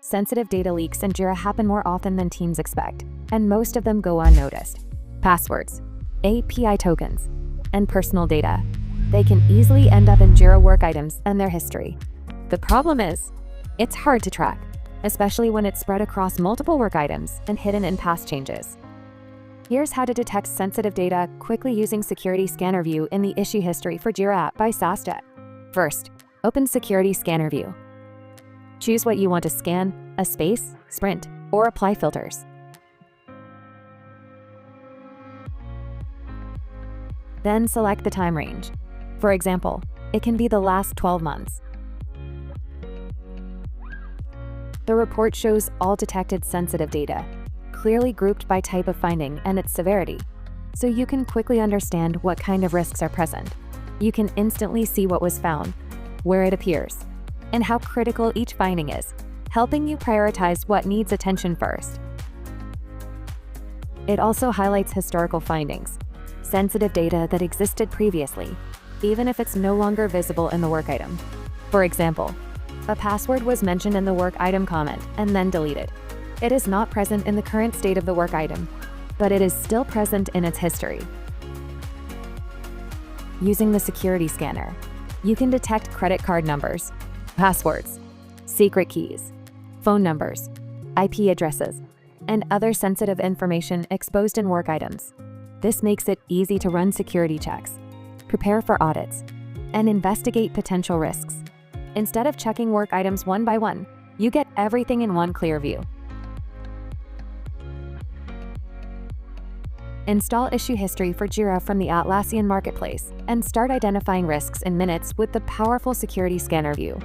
sensitive data leaks in Jira happen more often than teams expect, and most of them go unnoticed. Passwords, API tokens, and personal data. They can easily end up in Jira work items and their history. The problem is, it's hard to track, especially when it's spread across multiple work items and hidden in past changes. Here's how to detect sensitive data quickly using Security Scanner View in the issue history for Jira app by SaaStech. First, open Security Scanner View. Choose what you want to scan, a space, sprint, or apply filters. Then select the time range. For example, it can be the last 12 months. The report shows all detected sensitive data, clearly grouped by type of finding and its severity, so you can quickly understand what kind of risks are present. You can instantly see what was found, where it appears, and how critical each finding is, helping you prioritize what needs attention first. It also highlights historical findings, sensitive data that existed previously, even if it's no longer visible in the work item. For example, a password was mentioned in the work item comment and then deleted. It is not present in the current state of the work item, but it is still present in its history. Using the security scanner, you can detect credit card numbers, passwords, secret keys, phone numbers, IP addresses, and other sensitive information exposed in work items. This makes it easy to run security checks, prepare for audits, and investigate potential risks. Instead of checking work items one by one, you get everything in one clear view. Install Issue History for Jira from the Atlassian Marketplace and start identifying risks in minutes with the powerful Security Scanner View.